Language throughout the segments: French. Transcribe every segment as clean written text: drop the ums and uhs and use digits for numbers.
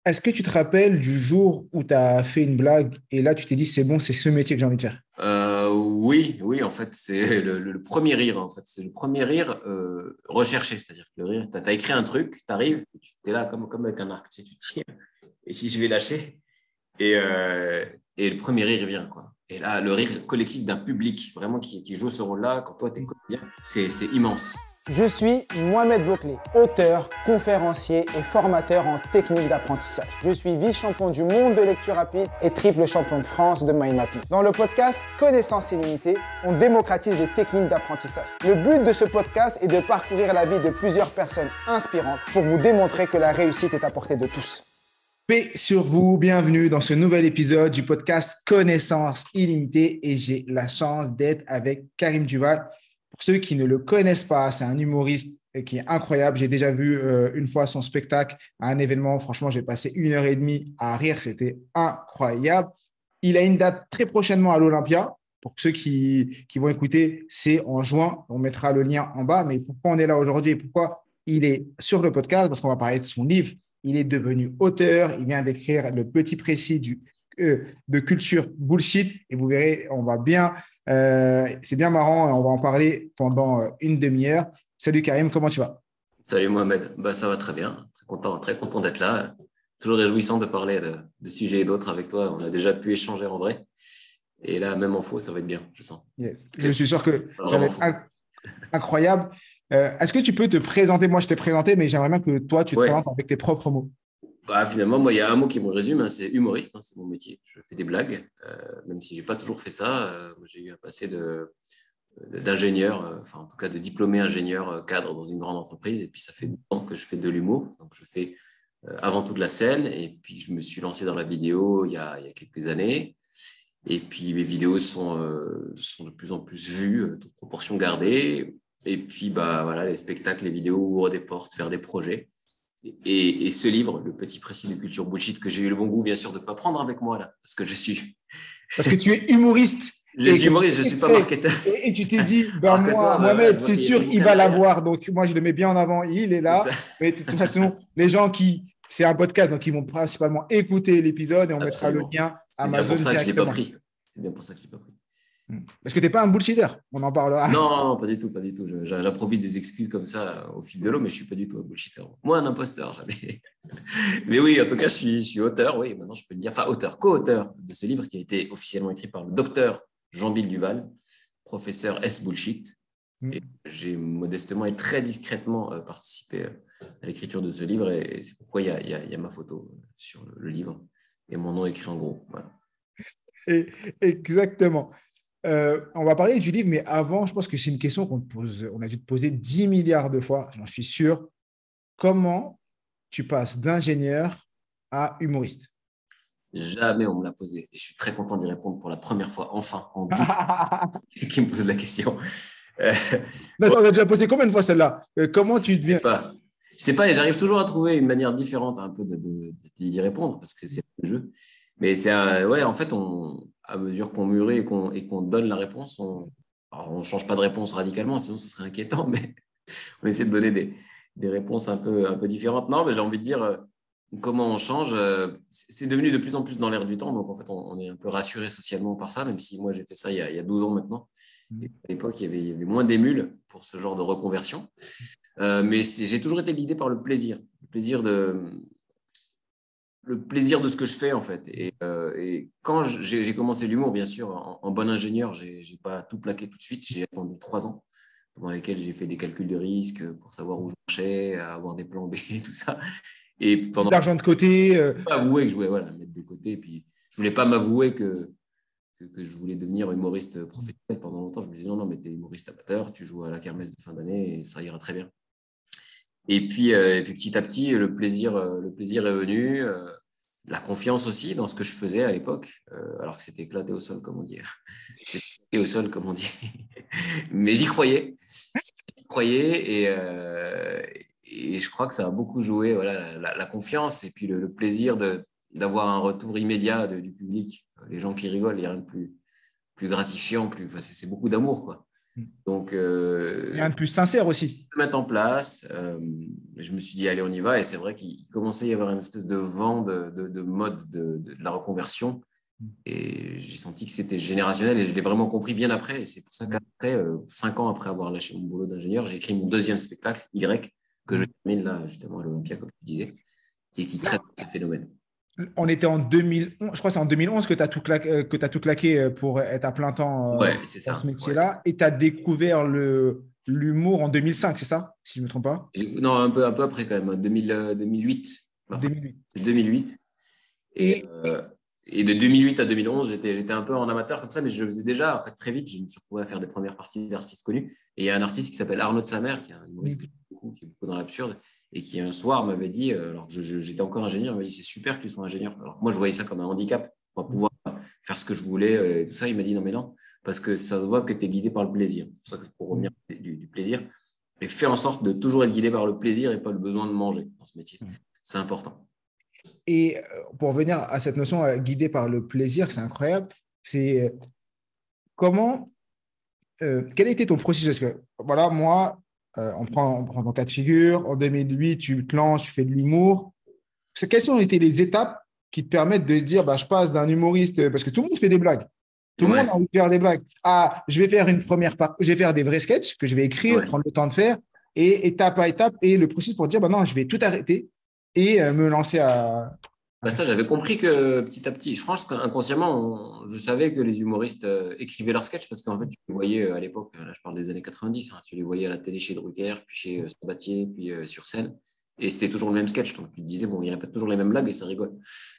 Est-ce que tu te rappelles du jour où tu as fait une blague et là tu t'es dit c'est bon, c'est ce métier que j'ai envie de faire? Oui, oui, en fait, c'est le premier rire. En fait, c'est le premier rire recherché, c'est-à-dire que le rire, tu as écrit un truc, tu arrives, tu es là comme avec un arc, tu sais, tu tires, et si je vais lâcher, et, euh, et le premier rire vient, quoi. Et là, le rire collectif d'un public, vraiment, qui joue ce rôle-là, quand toi, tu es comédien, c'est immense. Je suis Mohamed Bouclé, auteur, conférencier et formateur en technique d'apprentissage. Je suis vice-champion du monde de lecture rapide et triple champion de France de mind mapping. Dans le podcast Connaissance illimitée, on démocratise les techniques d'apprentissage. Le but de ce podcast est de parcourir la vie de plusieurs personnes inspirantes pour vous démontrer que la réussite est à portée de tous. Paix sur vous, bienvenue dans ce nouvel épisode du podcast Connaissance illimitée et j'ai la chance d'être avec Karim Duval. Pour ceux qui ne le connaissent pas, c'est un humoriste qui est incroyable. J'ai déjà vu une fois son spectacle à un événement. Franchement, j'ai passé 1 heure et demie à rire. C'était incroyable. Il a une date très prochainement à l'Olympia. Pour ceux qui vont écouter, c'est en juin. On mettra le lien en bas. Mais pourquoi on est là aujourd'hui et pourquoi il est sur le podcast? Parce qu'on va parler de son livre. Il est devenu auteur. Il vient d'écrire Le Petit Précis de culture bullshit. Et vous verrez, c'est bien marrant. On va en parler pendant une demi-heure. Salut Karim, comment tu vas? Salut Mohamed, bah, ça va très bien, très content d'être là. Toujours réjouissant de parler de sujets et d'autres avec toi. On a déjà pu échanger en vrai. Et là, même en faux, ça va être bien, je sens. Yes. Je suis sûr que ça va Vraiment être faux. incroyable. Est-ce que tu peux te présenter? Moi, je t'ai présenté, mais j'aimerais bien que toi, tu te Ouais. présentes avec tes propres mots. Bah, finalement, moi, il y a un mot qui me résume, hein, c'est humoriste, hein, c'est mon métier. Je fais des blagues, même si j'ai pas toujours fait ça. J'ai eu un passé d'ingénieur, enfin en tout cas de diplômé ingénieur cadre dans une grande entreprise. Et puis ça fait 2 ans que je fais de l'humour. Donc je fais avant tout de la scène. Et puis je me suis lancé dans la vidéo il y a quelques années. Et puis mes vidéos sont de plus en plus vues, toutes proportions gardées. Et puis bah, voilà, les spectacles, les vidéos ouvrent des portes vers des projets. Et ce livre, Le Petit Précis de culture bullshit, que j'ai eu le bon goût, bien sûr, de ne pas prendre avec moi là, parce que je suis Parce que tu es humoriste et les que humoristes, je ne suis pas marketeur. et tu t'es dit, ben Alors que moi, toi, bah, voilà, Mohamed, je vois c'est qu'il y a sûr, du il bouquin va derrière. l'avoir. Donc, moi, je le mets bien en avant. Il est C'est ça. là. Mais de toute façon, les gens c'est un podcast, donc ils vont principalement écouter l'épisode et on mettra le Absolument. lien C'est bien Amazon pour ça que je ne l'ai pas directement. pris. C'est bien pour ça que je ne l'ai pas pris. Parce que tu n'es pas un bullshitter. On en parlera. Non, non, pas du tout, pas du tout. J'improvise des excuses comme ça au fil de l'eau, mais je ne suis pas du tout un bullshitter. Moi, un imposteur, jamais. Mais oui, en tout cas, je suis auteur, oui, maintenant je peux le dire. Enfin, auteur, co-auteur de ce livre qui a été officiellement écrit par le docteur Jean-Bill Duval, professeur S. Bullshit. Et j'ai modestement et très discrètement participé à l'écriture de ce livre et c'est pourquoi il y a ma photo sur le livre et mon nom écrit en gros. Voilà. Exactement. On va parler du livre, mais avant, je pense que c'est une question qu'on te pose, on a dû te poser 10 milliards de fois, j'en suis sûr. Comment tu passes d'ingénieur à humoriste? Jamais on me l'a posé et je suis très content d'y répondre pour la première fois, enfin, en 12 qui me pose la question. Euh, Non, on a déjà posé combien de fois celle-là? Comment je tu sais deviens? pas. Je sais pas et j'arrive toujours à trouver une manière différente un peu d'y répondre parce que c'est le jeu. Mais ouais, en fait, à mesure qu'on mûrit et qu'on donne la réponse, alors on ne change pas de réponse radicalement, sinon ce serait inquiétant, mais on essaie de donner des réponses un peu différentes. Non, mais j'ai envie de dire comment on change. C'est devenu de plus en plus dans l'air du temps, donc en fait, on est un peu rassuré socialement par ça, même si moi j'ai fait ça il y a 12 ans maintenant. Et à l'époque, il y avait moins d'émules pour ce genre de reconversion. Mais j'ai toujours été guidé par le plaisir de ce que je fais en fait. Et quand j'ai commencé l'humour, bien sûr, en bon ingénieur, j'ai pas tout plaqué tout de suite. J'ai attendu 3 ans pendant lesquels j'ai fait des calculs de risque pour savoir où je marchais, avoir des plans B et tout ça. Et pendant D'argent de côté. avouer que je voulais voilà, mettre de côté. Et puis je voulais pas m'avouer que je voulais devenir humoriste professionnel pendant longtemps. Je me disais non, non, mais t'es humoriste amateur, tu joues à la kermesse de fin d'année et ça ira très bien. Et puis petit à petit, le plaisir est venu, la confiance aussi dans ce que je faisais à l'époque, alors que c'était éclaté au sol, comme on dit. C'était éclaté au sol, comme on dit. Mais j'y croyais. J'y croyais et je crois que ça a beaucoup joué, voilà, la confiance et puis le plaisir d'avoir un retour immédiat du public. Les gens qui rigolent, il n'y a rien de plus gratifiant, enfin, c'est beaucoup d'amour, quoi. Donc, Rien de plus sincère aussi. mettre en place. Je me suis dit, allez, on y va. Et c'est vrai qu'il commençait à y avoir une espèce de vent de mode de la reconversion. Et j'ai senti que c'était générationnel et je l'ai vraiment compris bien après. Et c'est pour ça qu'après, 5 ans après avoir lâché mon boulot d'ingénieur, j'ai écrit mon deuxième spectacle, Y, que je termine là, justement, à l'Olympia, comme tu disais, et qui traite de ces phénomènes. On était en 2011, je crois que c'est en 2011 que tu as tout claqué pour être à plein temps Ouais, c'est dans ça. ce métier-là. Et tu as découvert l'humour en 2005, c'est ça, si je ne me trompe pas? Non, un peu après quand même, 2008. Enfin, 2008. c'est 2008. Et de 2008 à 2011, j'étais un peu en amateur comme ça, mais je faisais déjà, en fait, très vite, je me suis retrouvé à faire des premières parties d'artistes connus. Et il y a un artiste qui s'appelle Arnaud de Samer, qui est un humoriste que j'aime beaucoup, qui est beaucoup dans l'absurde, et qui un soir m'avait dit, alors que j'étais encore ingénieur, il m'a dit c'est super que tu sois ingénieur. Alors que moi, je voyais ça comme un handicap pour pouvoir faire ce que je voulais et tout ça. Il m'a dit non, mais non, parce que ça se voit que tu es guidé par le plaisir. C'est pour ça que pour revenir du plaisir, et fais en sorte de toujours être guidé par le plaisir et pas le besoin de manger dans ce métier. C'est important. Et pour revenir à cette notion guidée par le plaisir, c'est incroyable. C'est comment, quel a été ton processus? Parce que voilà, moi, on prend ton cas de figure. En 2008, tu te lances, tu fais de l'humour. Quelles ont été les étapes qui te permettent de se dire, bah, je passe d'un humoriste, parce que tout le monde fait des blagues. Tout le monde a envie de faire des blagues. Ah, je vais faire je vais faire des vrais sketchs que je vais écrire, prendre le temps de faire, et étape à étape, et le processus pour dire, bah non, je vais tout arrêter et me lancer à… Ça, j'avais compris que petit à petit, je pense qu'inconsciemment, je savais que les humoristes écrivaient leurs sketchs parce qu'en fait, tu les voyais à l'époque, là je parle des années 90, hein, tu les voyais à la télé chez Drucker, puis chez Sabatier, puis sur scène, et c'était toujours le même sketch. Donc tu te disais, bon, ils répètent toujours les mêmes blagues et ça rigole.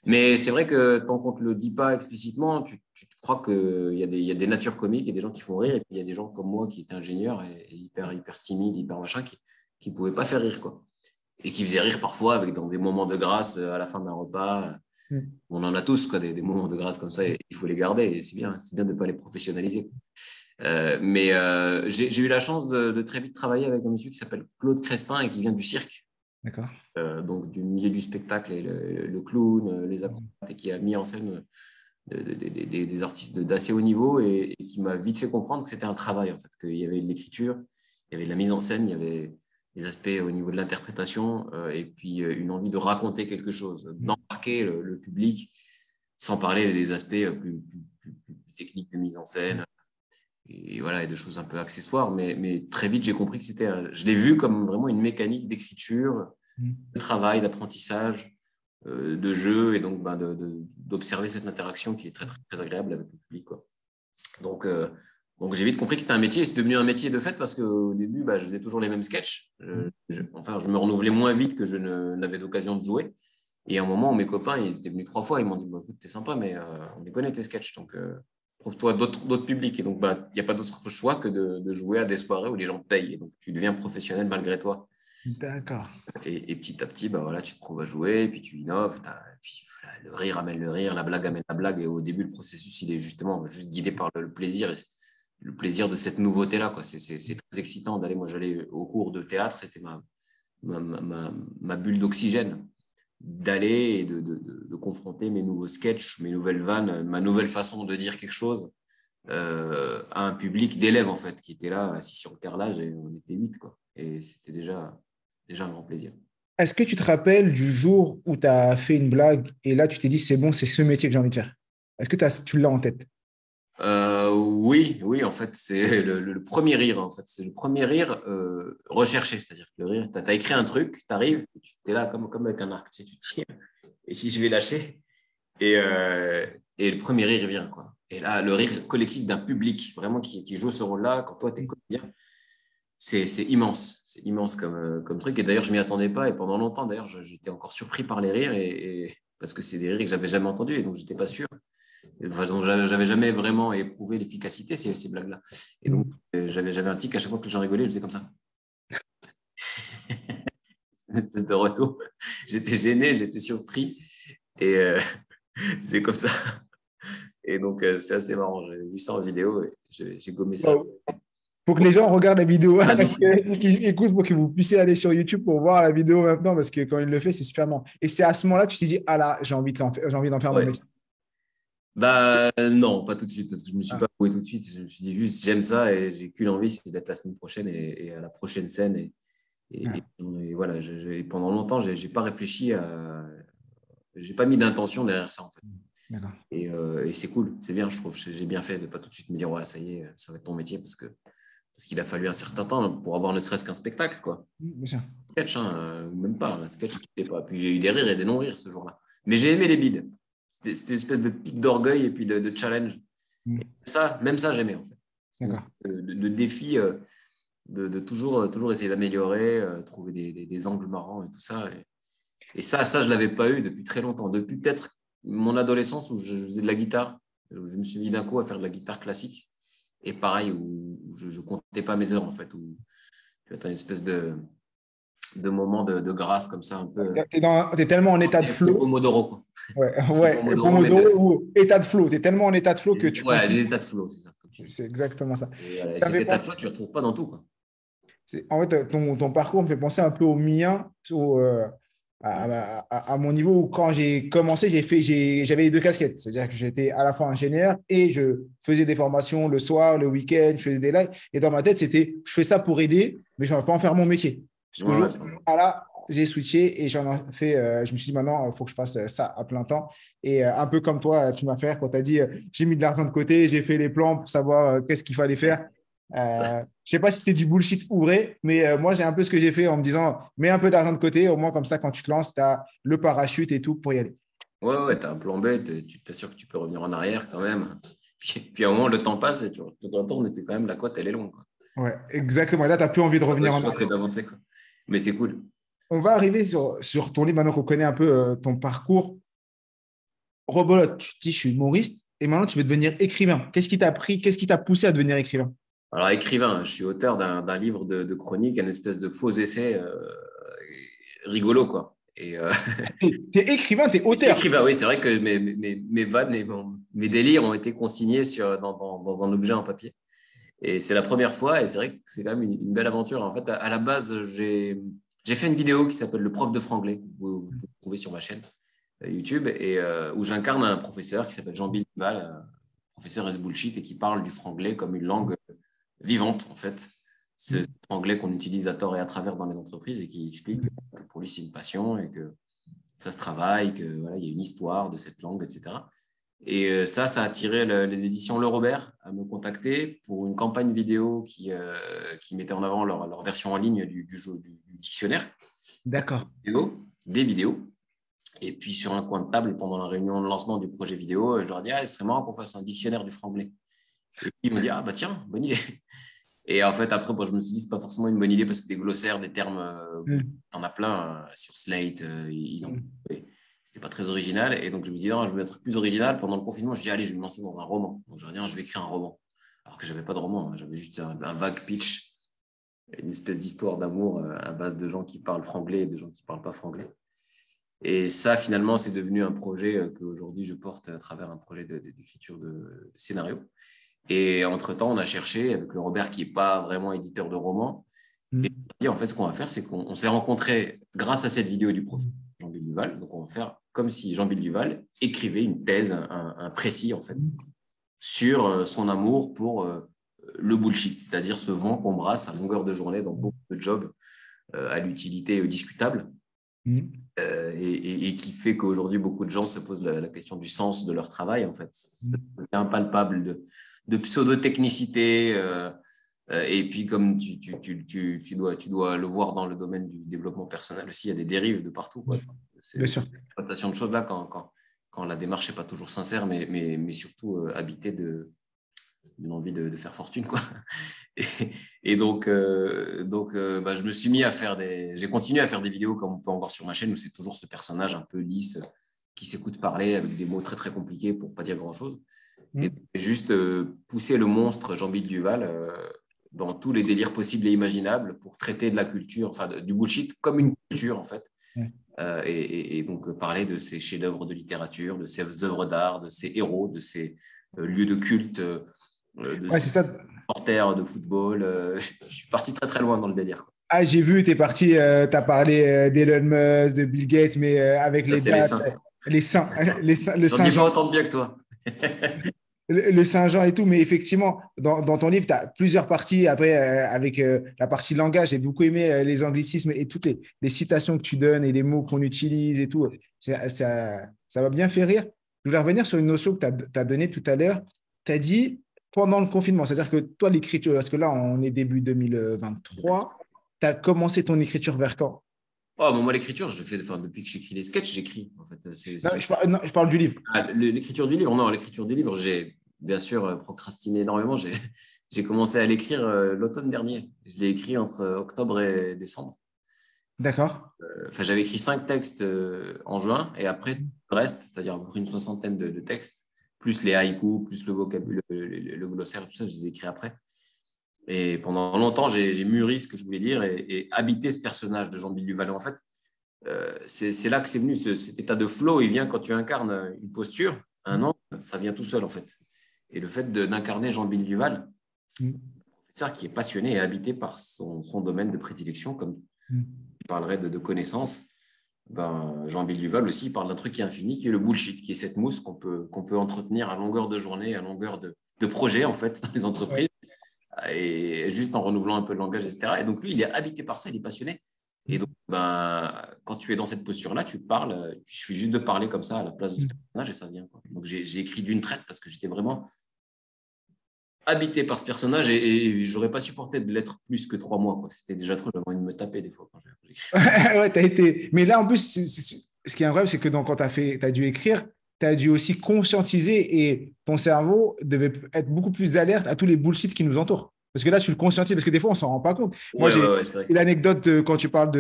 Mais c'est vrai que tant qu'on ne te le dit pas explicitement, tu crois qu'il y a des natures comiques et des gens qui font rire, et puis il y a des gens comme moi qui étaient ingénieurs et hyper timides, hyper machin, qui ne pouvaient pas faire rire, quoi. Et qui faisait rire parfois dans des moments de grâce à la fin d'un repas. On en a tous quoi, des moments de grâce comme ça et il faut les garder et c'est bien de ne pas les professionnaliser. Mais j'ai eu la chance de très vite travailler avec un monsieur qui s'appelle Claude Crespin et qui vient du cirque. D'accord. Donc du milieu du spectacle et le clown, les acrobates et qui a mis en scène des artistes d'assez haut niveau et qui m'a vite fait comprendre que c'était un travail en fait, qu'il y avait de l'écriture, il y avait de la mise en scène, il y avait des aspects au niveau de l'interprétation et puis une envie de raconter quelque chose, d'embarquer le public, sans parler des aspects plus techniques de mise en scène et voilà, et de choses un peu accessoires. Mais très vite, j'ai compris que je l'ai vu comme vraiment une mécanique d'écriture, de travail, d'apprentissage, de jeu et donc d'observer cette interaction qui est très, très, très agréable avec le public, quoi. Donc, j'ai vite compris que c'était un métier et c'est devenu un métier de fait parce qu'au début, je faisais toujours les mêmes sketchs. Je me renouvelais moins vite que je n'avais d'occasion de jouer. Et à un moment, mes copains, ils étaient venus 3 fois. Ils m'ont dit, écoute, t'es sympa, mais on les connaît tes sketchs. Donc, trouve-toi d'autres publics. Et donc, il n'y a pas d'autre choix que de jouer à des soirées où les gens payent. Et donc, tu deviens professionnel malgré toi. D'accord. Et petit à petit, tu te trouves à jouer, et puis tu innoves. Puis, le rire amène le rire, la blague amène la blague. Et au début, le processus, il est justement juste guidé par le plaisir. Le plaisir de cette nouveauté-là, quoi. C'est très excitant d'aller. Moi, j'allais au cours de théâtre, c'était ma bulle d'oxygène, d'aller et de confronter mes nouveaux sketchs, mes nouvelles vannes, ma nouvelle façon de dire quelque chose à un public d'élèves, en fait, qui étaient là, assis sur le carrelage, et on était 8, quoi. Et c'était déjà un grand plaisir. Est-ce que tu te rappelles du jour où tu as fait une blague et là, tu t'es dit, c'est bon, c'est ce métier que j'ai envie de faire? Est-ce que tu l'as en tête? Oui, en fait, c'est le premier rire. En fait, c'est le premier rire recherché, c'est-à-dire que le rire, tu as écrit un truc, tu arrives, tu es là comme avec un arc, tu sais, tu tires, et si je vais lâcher, et le premier rire vient, quoi. Et là, le rire collectif d'un public, vraiment qui joue ce rôle-là, quand toi, tu es comédien, c'est immense comme truc. Et d'ailleurs, je ne m'y attendais pas, et pendant longtemps, d'ailleurs, j'étais encore surpris par les rires, parce que c'est des rires que je n'avais jamais entendus, et donc je n'étais pas sûr. Enfin, j'avais jamais vraiment éprouvé l'efficacité ces blagues-là. Et donc, j'avais un tic à chaque fois que les gens rigolaient, je faisais comme ça. Une espèce de retour. J'étais gêné, j'étais surpris. Et je faisais comme ça. Et donc, c'est assez marrant. J'ai vu ça en vidéo et j'ai gommé ça. Pour que les gens regardent la vidéo, écoute, pour que vous puissiez aller sur YouTube pour voir la vidéo maintenant, parce que quand il le fait, c'est super marrant. Et c'est à ce moment-là que tu t'es dit, ah là, j'ai envie d'en faire mon métier. Bah non, pas tout de suite, parce que je ne me suis Ah, pas avoué tout de suite. Je me suis dit juste, j'aime ça et j'ai qu'une envie, c'est d'être la semaine prochaine et à la prochaine scène. ah, Et voilà, pendant longtemps, j'ai pas réfléchi j'ai pas mis d'intention derrière ça, en fait. d'accord. Et c'est cool, c'est bien, je trouve. J'ai bien fait de pas tout de suite me dire, ouais, ça y est, ça va être ton métier, parce qu'il a fallu un certain temps pour avoir ne serait-ce qu'un spectacle, quoi. Bien sûr. Sketch, hein, même pas, un sketch qui n'était pas. Puis j'ai eu des rires et des non-rires ce jour-là. Mais j'ai aimé les bides. C'était une espèce de pic d'orgueil et puis de challenge. Mm, Et même ça, j'aimais, en fait. Une d'accord. espèce de défi, de toujours essayer d'améliorer, trouver des angles marrants et tout ça. Et ça, je ne l'avais pas eu depuis très longtemps. Depuis peut-être mon adolescence où je faisais de la guitare. Je me suis mis d'un coup à faire de la guitare classique. Et pareil, où je ne comptais pas mes heures, en fait. Où tu as une espèce de moment de grâce comme ça, un peu. T'es tellement en état de flow. Pomodoro, quoi. Ouais, Pas ouais. Et Pomodoro, mais Pomodoro ou état de flow. T'es tellement en état de flow que tu ouais, comptes. des états de flow, c'est ça, comme tu dis. C'est exactement ça. Et, voilà, et Ça me cet fait état de penser- flow, tu ne le retrouves pas dans tout, quoi. En fait, ton parcours me fait penser un peu au mien, à mon niveau où quand j'ai commencé, j'avais les deux casquettes. C'est-à-dire que j'étais à la fois ingénieur et je faisais des formations le soir, le week-end, je faisais des lives. Et dans ma tête, c'était, je fais ça pour aider, mais je ne vais pas en faire mon métier. Jusqu'au Ouais, jour ouais, où là, j'ai switché et j'en ai fait, je me suis dit maintenant, il faut que je fasse ça à plein temps. Et un peu comme toi, tu m'as fait quand tu as dit, j'ai mis de l'argent de côté, j'ai fait les plans pour savoir qu'est-ce qu'il fallait faire. ça. Je sais pas si c'était du bullshit ou vrai, mais moi, j'ai un peu ce que j'ai fait en me disant, mets un peu d'argent de côté, au moins comme ça, quand tu te lances, tu as le parachute et tout pour y aller. Ouais, ouais, tu as un plan B, tu t'assures que tu peux revenir en arrière quand même. Puis à un moment, le temps passe et tu te retournes et puis quand même, la côte, elle est longue, quoi. Ouais, exactement. Et là, tu n'as plus envie de Pas revenir d'autre en choix que arrière. d'avancer, quoi. Mais c'est cool. On va arriver sur ton livre maintenant qu'on connaît un peu ton parcours. Rebolote, tu te dis, je suis humoriste et maintenant, tu veux devenir écrivain. Qu'est-ce qui t'a pris, qu'est-ce qui t'a poussé à devenir écrivain? Alors, écrivain, je suis auteur d'un livre de chronique, un espèce de faux essai rigolo, quoi. Tu es écrivain, tu es Je suis auteur. écrivain, oui, c'est vrai que mes vannes et mes délires ont été consignés dans un objet en papier. Et c'est la première fois, et c'est vrai que c'est quand même une belle aventure. En fait, à la base, j'ai fait une vidéo qui s'appelle Le prof de franglais, vous pouvez trouver sur ma chaîne YouTube, et où j'incarne un professeur qui s'appelle Jean Bilbal, professeur S-Bullshit, et qui parle du franglais comme une langue vivante, en fait. Ce franglais qu'on utilise à tort et à travers dans les entreprises et qui explique que pour lui, c'est une passion et que ça se travaille, que voilà, il y a une histoire de cette langue, etc. Et ça a attiré les éditions Le Robert à me contacter pour une campagne vidéo qui mettait en avant leur version en ligne du dictionnaire, D'accord. des vidéos. Et puis sur un coin de table, pendant la réunion de lancement du projet vidéo, je leur dis, il serait marrant qu'on fasse un dictionnaire du franglais. Et puis ils me disent, bah tiens, bonne idée. Et en fait, après, je me suis dit, c'est pas forcément une bonne idée parce que des glossaires, des termes, t'en as plein sur Slate, c'était pas très original. Et donc, je me dis, non, je vais être un truc plus original. Pendant le confinement, je dis, allez, je vais me lancer dans un roman. Donc, je me dis, je vais écrire un roman. Alors que j'avais pas de roman, hein. J'avais juste un vague pitch, une espèce d'histoire d'amour à base de gens qui parlent franglais et de gens qui parlent pas franglais. Et ça, finalement, c'est devenu un projet qu'aujourd'hui, je porte à travers un projet d'écriture de scénario. Et entre-temps, on a cherché avec le Robert, qui n'est pas vraiment éditeur de romans. Et on a dit, en fait, ce qu'on va faire, c'est qu'on s'est rencontrés grâce à cette vidéo du professeur Jean-Bill Duval. Donc, on va faire comme si Jean-Bill Duval écrivait une thèse, un précis, en fait, sur son amour pour le bullshit, c'est-à-dire ce vent qu'on brasse à longueur de journée dans beaucoup de jobs à l'utilité discutable. Et qui fait qu'aujourd'hui, beaucoup de gens se posent la question du sens de leur travail, en fait. C'est impalpable de pseudo-technicité. Et puis, comme tu dois le voir dans le domaine du développement personnel aussi, il y a des dérives de partout, quoi. C'est Bien sûr. l'exploitation de choses là quand la démarche n'est pas toujours sincère, mais surtout habitée d'une envie de faire fortune, quoi. Et donc, je me suis mis à faire j'ai continué à faire des vidéos comme on peut en voir sur ma chaîne où c'est toujours ce personnage un peu lisse qui s'écoute parler avec des mots très très compliqués pour pas dire grand chose. Et juste pousser le monstre Jean-Bill Duval dans tous les délires possibles et imaginables pour traiter de la culture, enfin du bullshit comme une culture, en fait. Et donc parler de ces chefs-d'œuvre de littérature, de ces œuvres d'art, de ces héros, de ces lieux de culte, de Ouais, c'est ça. supporters de football. Je suis parti très très loin dans le délire, quoi. Ah, j'ai vu, tu es parti, tu as parlé d'Elon Musk, de Bill Gates, mais avec Ça, les c'est les dates, seins. les seins, le J'en Saint dis pas Jean. autant de bien que toi. le Saint-Jean et tout, mais effectivement, dans ton livre, tu as plusieurs parties. Après, avec la partie langage, j'ai beaucoup aimé les anglicismes et toutes les citations que tu donnes et les mots qu'on utilise et tout. Ça m'a bien fait rire. Je voulais revenir sur une notion que tu as donnée tout à l'heure. Tu as dit pendant le confinement, c'est-à-dire que toi, l'écriture, parce que là, on est début 2023, tu as commencé ton écriture vers quand? Oh, moi, l'écriture, je fais, enfin, depuis que j'écris les sketchs, j'écris. En fait, Non, je parle du livre. Ah, l'écriture du livre, non, l'écriture du livre, j'ai bien sûr procrastiné énormément. J'ai commencé à l'écrire l'automne dernier. Je l'ai écrit entre octobre et décembre. D'accord. Enfin, j'avais écrit 5 textes en juin et après, le reste, c'est-à-dire à peu près une soixantaine de textes, plus les haïkus, plus le vocabulaire, le glossaire, tout ça, je les ai écrits après. Et pendant longtemps, j'ai mûri ce que je voulais dire et habité ce personnage de Jean-Bill Duval. En fait, c'est là que c'est venu, cet état de flow. Il vient quand tu incarnes une posture, un an, ça vient tout seul en fait. Et le fait d'incarner Jean-Bill Duval, professeur qui est passionné et habité par son domaine de prédilection, comme tu parlerais de connaissances, ben, Jean-Bill Duval aussi parle d'un truc qui est infini, qui est le bullshit, qui est cette mousse qu'on peut entretenir à longueur de journée, à longueur de projet en fait dans les entreprises. Et juste en renouvelant un peu le langage, etc. Et donc, lui, il est habité par ça, il est passionné. Et donc, ben, quand tu es dans cette posture-là, tu parles, il suffit juste de parler comme ça à la place de ce personnage et ça vient, quoi. Donc, j'ai écrit d'une traite parce que j'étais vraiment habité par ce personnage et je n'aurais pas supporté de l'être plus que 3 mois, quoi. C'était déjà trop, j'avais envie de me taper des fois quand j'écris. Ouais, t'as été. Mais là, en plus, ce qui est incroyable, c'est que quand tu as dû écrire, tu as dû aussi conscientiser et ton cerveau devait être beaucoup plus alerte à tous les bullshit qui nous entourent. Parce que là, tu le conscientises, parce que des fois, on ne s'en rend pas compte. Moi, j'ai l'anecdote quand tu parles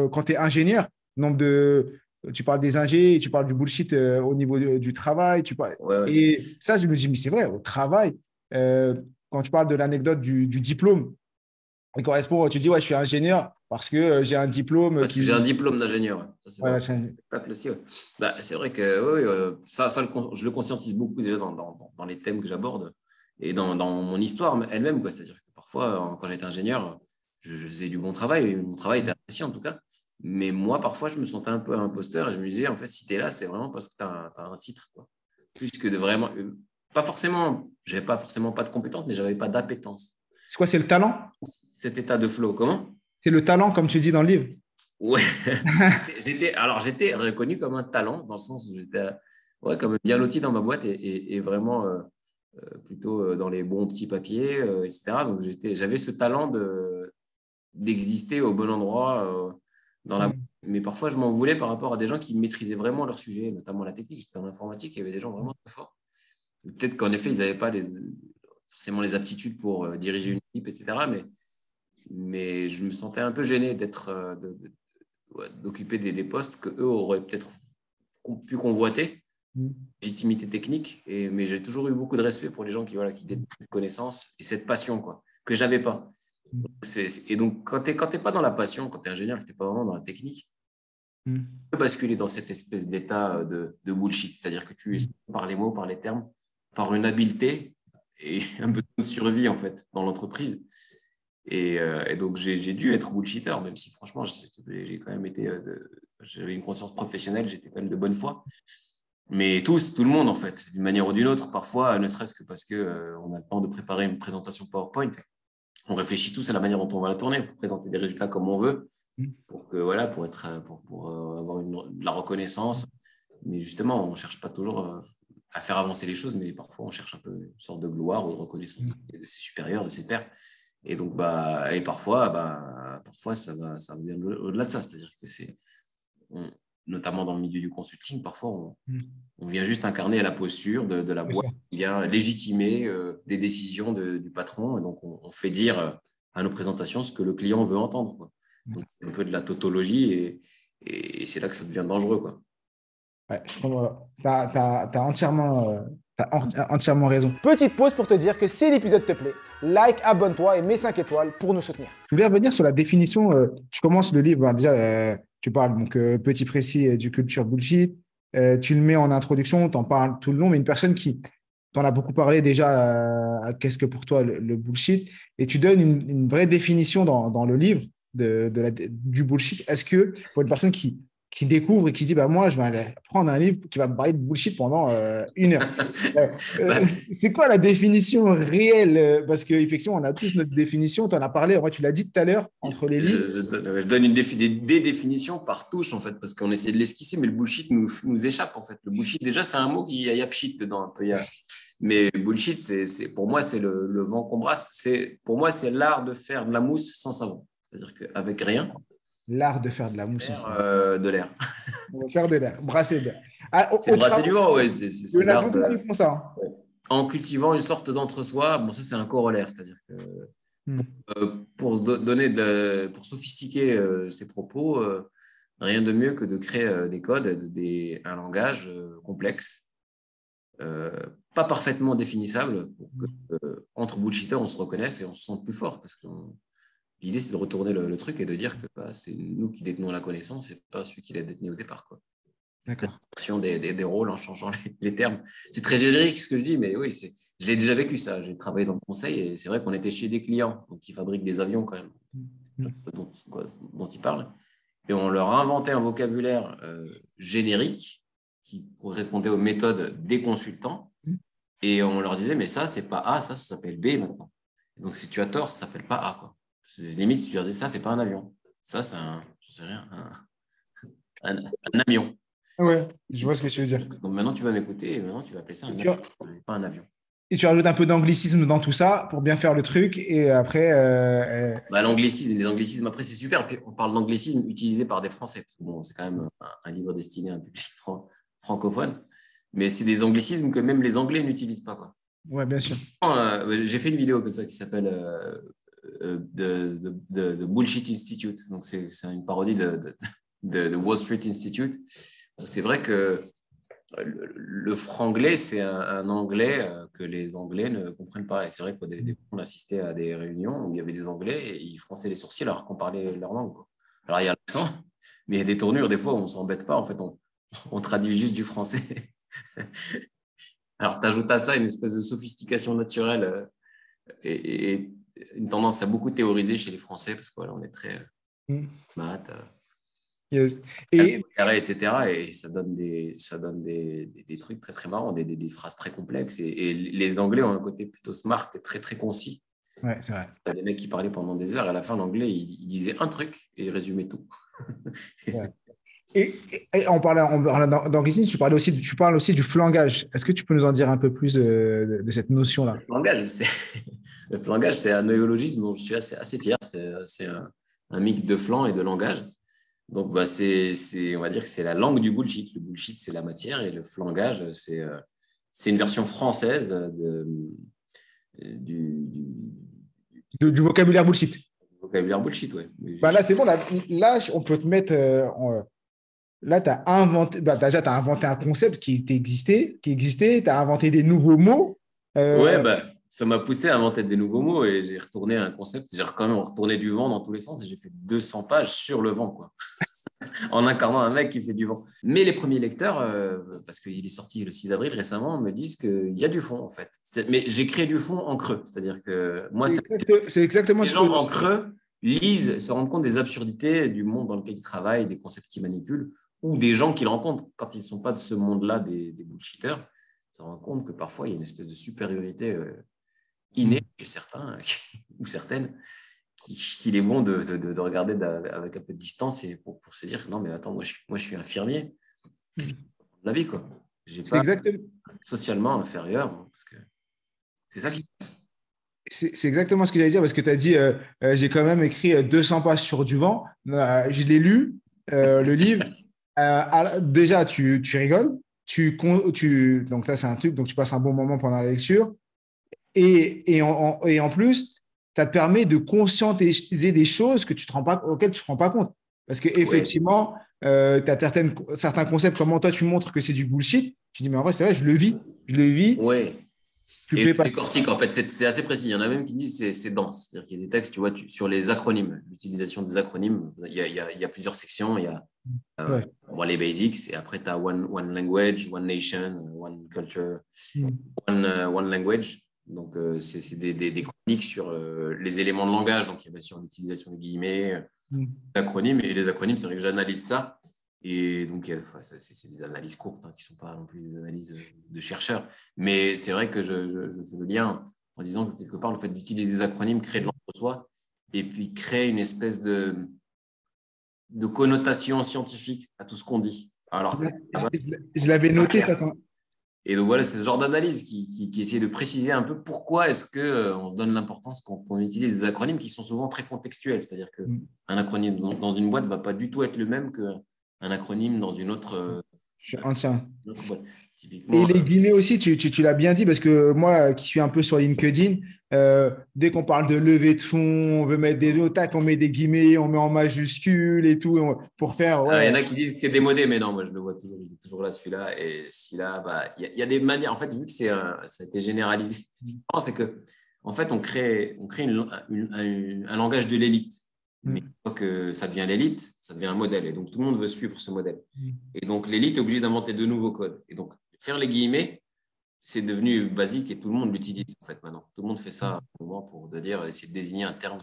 quand tu es ingénieur, nombre tu parles des ingés, tu parles du bullshit au niveau du travail. Et ça, je me dis, mais c'est vrai, au travail, quand tu parles de l'anecdote du diplôme, il correspond, tu dis, ouais, je suis ingénieur parce que j'ai un diplôme. Parce que j'ai un diplôme d'ingénieur. Ouais. Bah, c'est vrai que ça je le conscientise beaucoup déjà dans les thèmes que j'aborde et dans mon histoire elle-même. C'est-à-dire que parfois, quand j'étais ingénieur, je faisais du bon travail. Mon travail était apprécié en tout cas. Mais moi, parfois, je me sentais un peu imposteur et je me disais, en fait, si tu es là, c'est vraiment parce que tu as un titre, quoi. Plus que de vraiment. Pas forcément, j'avais pas forcément pas de compétences, mais j'avais pas d'appétence. C'est quoi, c'est le talent? Cet état de flow, comment? C'est le talent, comme tu dis dans le livre. Ouais, j'étais reconnu comme un talent, dans le sens où j'étais comme bien loti dans ma boîte et vraiment plutôt dans les bons petits papiers, etc. Donc, j'avais ce talent d'exister au bon endroit dans la boîte. Mais parfois, je m'en voulais par rapport à des gens qui maîtrisaient vraiment leur sujet, notamment la technique. J'étais en informatique, il y avait des gens vraiment très forts. Peut-être qu'en effet, ils n'avaient pas forcément les aptitudes pour diriger une équipe, etc. Mais je me sentais un peu gêné d'occuper des postes qu'eux auraient peut-être pu convoiter, légitimité technique, mais j'ai toujours eu beaucoup de respect pour les gens qui détiennent cette connaissance et cette passion, quoi, que je n'avais pas. Et donc, quand tu n'es pas dans la passion, quand tu es ingénieur, que tu n'es pas vraiment dans la technique, tu peux basculer dans cette espèce d'état de bullshit, c'est-à-dire que tu es par les mots, par les termes, par une habileté et un besoin de survie, en fait, dans l'entreprise. Et donc, j'ai dû être bullshitter, même si franchement, j'ai quand même j'avais une conscience professionnelle, j'étais quand même de bonne foi. Mais tout le monde, en fait, d'une manière ou d'une autre, parfois, ne serait-ce que parce qu'on a le temps de préparer une présentation PowerPoint, on réfléchit tous à la manière dont on va la tourner, pour présenter des résultats comme on veut, pour avoir de la reconnaissance. Mais justement, on ne cherche pas toujours à faire avancer les choses, mais parfois, on cherche un peu une sorte de gloire ou de reconnaissance de ses supérieurs, de ses pairs. Et donc, parfois, ça vient au-delà de ça. C'est-à-dire que notamment dans le milieu du consulting, parfois, on vient juste incarner la posture de la boîte, on vient légitimer des décisions du patron. Et donc, on fait dire à nos présentations ce que le client veut entendre, quoi. Donc, un peu de la tautologie et c'est là que ça devient dangereux, quoi. Ouais, je comprends. T'as entièrement raison. Petite pause pour te dire que si l'épisode te plaît, like, abonne-toi et mets 5 étoiles pour nous soutenir. Je voulais revenir sur la définition. Tu commences le livre, déjà, tu parles donc petit précis du culture bullshit. Tu le mets en introduction, tu en parles tout le long, mais une personne qui t'en a beaucoup parlé déjà, qu'est-ce que pour toi le bullshit? Et tu donnes une vraie définition dans le livre du bullshit. Est-ce que pour une personne qui qui découvre et qui se dit, bah, moi, je vais aller prendre un livre qui va me parler de bullshit pendant 1 heure. C'est quoi la définition réelle? Parce qu'effectivement, on a tous notre définition. Tu en as parlé, en vrai, tu l'as dit tout à l'heure, entre les lignes. Je donne des définitions par touche, en fait, parce qu'on essaie de l'esquisser, mais le bullshit nous échappe, en fait. Le bullshit, déjà, c'est un mot qui y a pchit dedans. Un peu, mais bullshit, pour moi, c'est le vent qu'on brasse. Pour moi, c'est l'art de faire de la mousse sans savon. C'est-à-dire qu'avec rien. L'art de faire de la mousse sans savon. De l'air. On va faire de l'air, brasser de l'air. C'est brasser du vent, oui. Il y en a beaucoup qui font ça. Hein. En cultivant une sorte d'entre-soi, bon, ça, c'est un corollaire. C'est-à-dire que pour sophistiquer ses propos, rien de mieux que de créer des codes, un langage complexe. Pas parfaitement définissable pour que, entre bullshitters, on se reconnaisse et on se sente plus fort. Parce que l'idée, c'est de retourner le truc et de dire que c'est nous qui détenons la connaissance et pas celui qui l'a détenu au départ. Quoi. D'accord. Des rôles en changeant les termes. C'est très générique ce que je dis, mais oui, je l'ai déjà vécu ça. J'ai travaillé dans le conseil et c'est vrai qu'on était chez des clients qui fabriquent des avions quand même, dont ils parlent. Et on leur a inventé un vocabulaire générique qui correspondait aux méthodes des consultants. Et on leur disait, mais ça, c'est pas A, ça s'appelle B maintenant. Et donc, si tu as tort, ça s'appelle pas A. Quoi. Limite, si tu leur dis ça, c'est pas un avion. Ça, c'est je sais rien, un avion. Ouais, je vois ce que tu veux dire. Donc, maintenant, tu vas m'écouter et maintenant, tu vas appeler ça un avion, pas un avion. Et tu rajoutes un peu d'anglicisme dans tout ça pour bien faire le truc. Et après… l'anglicisme, les anglicismes, après, c'est super. Puis, on parle d'anglicisme utilisé par des Français. Bon, c'est quand même un livre destiné à un public francophone. Mais c'est des anglicismes que même les Anglais n'utilisent pas. Quoi. Ouais, bien sûr. J'ai fait une vidéo comme ça qui s'appelle The Bullshit Institute. Donc, c'est une parodie de Wall Street Institute. C'est vrai que le franglais, c'est un anglais que les Anglais ne comprennent pas. Et c'est vrai qu'on assistait à des réunions où il y avait des Anglais et ils fronçaient les sourcils alors qu'on parlait leur langue. Quoi. Alors, il y a l'accent, mais il y a des tournures. Des fois, on ne s'embête pas. En fait, on traduit juste du français. Alors, tu ajoutes à ça une espèce de sophistication naturelle et une tendance à beaucoup théoriser chez les Français parce qu'on est très maths, yes. Et carré, etc. Et ça donne des trucs très, très marrants, des phrases très complexes. Et les Anglais ont un côté plutôt smart et très, très concis. Ouais, c'est vrai. Tu as des mecs qui parlaient pendant des heures et à la fin, l'anglais, il disait un truc et il résumait tout. Ouais. Et en parlant d'anglicisme, tu parles aussi du flangage. Est-ce que tu peux nous en dire un peu plus de cette notion-là? Le flangage, c'est un néologisme dont je suis assez fier. C'est un mix de flanc et de langage. Donc, on va dire que c'est la langue du bullshit. Le bullshit, c'est la matière et le flangage, c'est une version française du vocabulaire bullshit. Vocabulaire bullshit, oui. Là, c'est bon. Là, on peut te mettre… Là, tu as inventé, déjà, tu as inventé un concept qui existait, tu as inventé des nouveaux mots. Ça m'a poussé à inventer des nouveaux mots et j'ai retourné un concept. J'ai quand même retourné du vent dans tous les sens et j'ai fait 200 pages sur le vent, quoi. En incarnant un mec qui fait du vent. Mais les premiers lecteurs, parce qu'il est sorti le 6 avril récemment, me disent qu'il y a du fond, en fait. Mais j'ai créé du fond en creux. C'est-à-dire que moi, c'est exactement les gens en creux lisent, se rendent compte des absurdités du monde dans lequel ils travaillent, des concepts qu'ils manipulent, ou des gens qu'ils rencontrent quand ils ne sont pas de ce monde-là, des bullshitters, se rendent compte que parfois, il y a une espèce de supériorité innée chez certains ou certaines qu'il est bon de regarder avec un peu de distance et pour se dire non, mais attends, moi, je suis infirmier. Qu'est-ce qu'il y a de la vie, quoi? Je n'ai pas socialement inférieur, parce que c'est ça qui se passe. C'est exactement ce que j'allais dire parce que tu as dit j'ai quand même écrit 200 pages sur du vent. Je l'ai lu, le livre. Déjà, tu rigoles. Donc, ça, c'est un truc. Donc, tu passes un bon moment pendant la lecture. Et en plus, ça te permet de conscientiser des choses auxquelles tu ne te rends pas compte. Parce qu'effectivement, tu as certains concepts, comment toi, tu montres que c'est du bullshit. Tu dis, mais en vrai, c'est vrai, je le vis. Ouais. Et je décortique, en fait, c'est assez précis. Il y en a même qui disent que c'est dense. C'est-à-dire qu'il y a des textes, tu vois, sur les acronymes, l'utilisation des acronymes. Il y a plusieurs sections. Il y a les basics, et après, tu as one language, one nation, one culture, one language. Donc, c'est des chroniques sur les éléments de langage. Donc, il y a bien sûr l'utilisation des guillemets, d'acronymes. Et les acronymes, c'est vrai que j'analyse ça. Et donc, c'est des analyses courtes qui ne sont pas non plus des analyses de chercheurs. Mais c'est vrai que je fais le lien en disant que quelque part, le fait d'utiliser des acronymes crée de l'entre-soi et puis crée une espèce de connotation scientifique à tout ce qu'on dit. Alors que je l'avais noté ça. Et donc voilà, c'est ce genre d'analyse qui essaie de préciser un peu pourquoi est-ce qu'on donne l'importance quand on utilise des acronymes qui sont souvent très contextuels. C'est-à-dire qu'un acronyme dans une boîte ne va pas du tout être le même qu'un acronyme dans une autre boîte. Et les guillemets aussi, tu l'as bien dit, parce que moi qui suis un peu sur LinkedIn, dès qu'on parle de levée de fonds, on veut mettre des attaques, on met des guillemets, on met en majuscule et tout pour faire. Ouais. Il y en a qui disent que c'est démodé, mais non, moi je le vois toujours, il est toujours là celui-là. Et celui-là, il y a des manières. En fait, vu que ça a été généralisé, c'est que en fait, on crée un langage de l'élite. Mais une fois que ça devient l'élite, ça devient un modèle. Et donc, tout le monde veut suivre ce modèle. Et donc, l'élite est obligée d'inventer de nouveaux codes. Et donc, faire les guillemets, c'est devenu basique et tout le monde l'utilise en fait maintenant. Tout le monde fait ça à un moment pour essayer de désigner un terme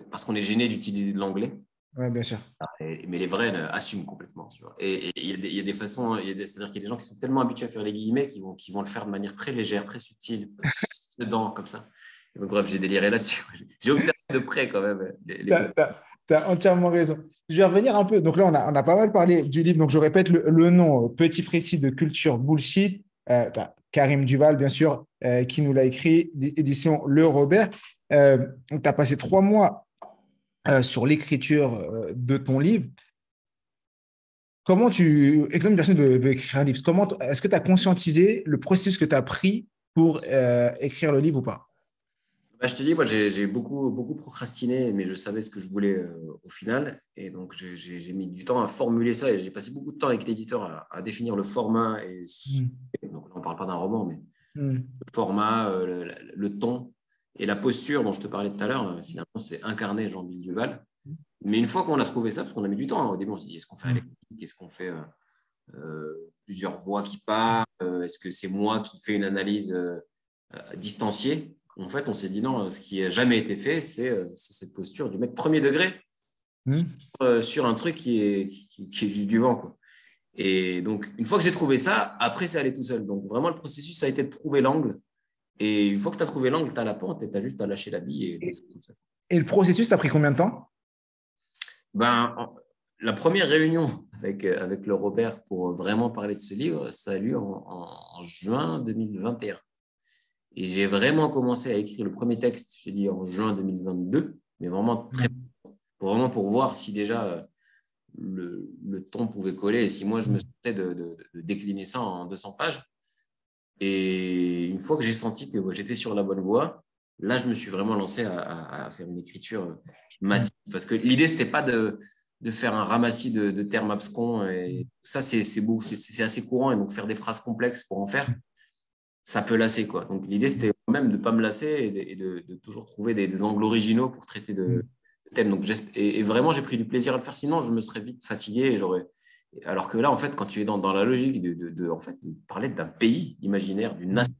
parce qu'on est gêné d'utiliser de l'anglais. Oui, bien sûr. Mais les vrais assument complètement. Tu vois. Et il y a des façons, c'est-à-dire qu'il y a des gens qui sont tellement habitués à faire les guillemets qui vont le faire de manière très légère, très subtile, dedans, comme ça. Donc, bref, j'ai déliré là-dessus. J'ai observé de près quand même. Tu as entièrement raison. Je vais revenir un peu. Donc là, on a pas mal parlé du livre. Donc, je répète le nom, Petit précis de culture bullshit. Karim Duval, bien sûr, qui nous l'a écrit, édition Le Robert. Donc, tu as passé 3 mois sur l'écriture de ton livre. Exemple, une personne veut écrire un livre. Est-ce que tu as conscientisé le processus que tu as pris pour écrire le livre ou pas? Je te dis, moi, j'ai beaucoup procrastiné, mais je savais ce que je voulais au final. Et donc, j'ai mis du temps à formuler ça et j'ai passé beaucoup de temps avec l'éditeur à définir le format. Donc, là, on ne parle pas d'un roman, mais le format, le ton et la posture dont je te parlais tout à l'heure. Finalement, c'est incarner Jean-Bill Duval. Mais une fois qu'on a trouvé ça, parce qu'on a mis du temps, au début, on s'est dit, est-ce qu'on fait Alexis, est-ce qu'on fait plusieurs voix qui parlent, est-ce que c'est moi qui fais une analyse distanciée? En fait, on s'est dit non, ce qui n'a jamais été fait, c'est cette posture du mec premier degré sur un truc qui est juste du vent, quoi. Et donc, une fois que j'ai trouvé ça, après, c'est allé tout seul. Donc, vraiment, le processus, ça a été de trouver l'angle. Et une fois que tu as trouvé l'angle, tu as la pente et tu as juste à lâcher la bille et c'est tout seul. Et le processus, ça a pris combien de temps? La première réunion avec le Robert pour vraiment parler de ce livre, ça a eu lieu en juin 2021. Et j'ai vraiment commencé à écrire le premier texte, je dis en juin 2022, mais vraiment pour voir si déjà le ton pouvait coller et si moi je me sentais de décliner ça en 200 pages. Et une fois que j'ai senti que j'étais sur la bonne voie, là je me suis vraiment lancé à faire une écriture massive. Parce que l'idée, ce n'était pas de faire un ramassis de termes abscons. Et ça, c'est assez courant. Et donc, faire des phrases complexes pour en faire, ça peut lasser, quoi. Donc, l'idée, c'était même de ne pas me lasser et de toujours trouver des angles originaux pour traiter de thèmes. Donc, et vraiment, j'ai pris du plaisir à le faire. Sinon, je me serais vite fatigué. Alors que là, en fait, quand tu es dans la logique de parler d'un pays imaginaire, d'une nation,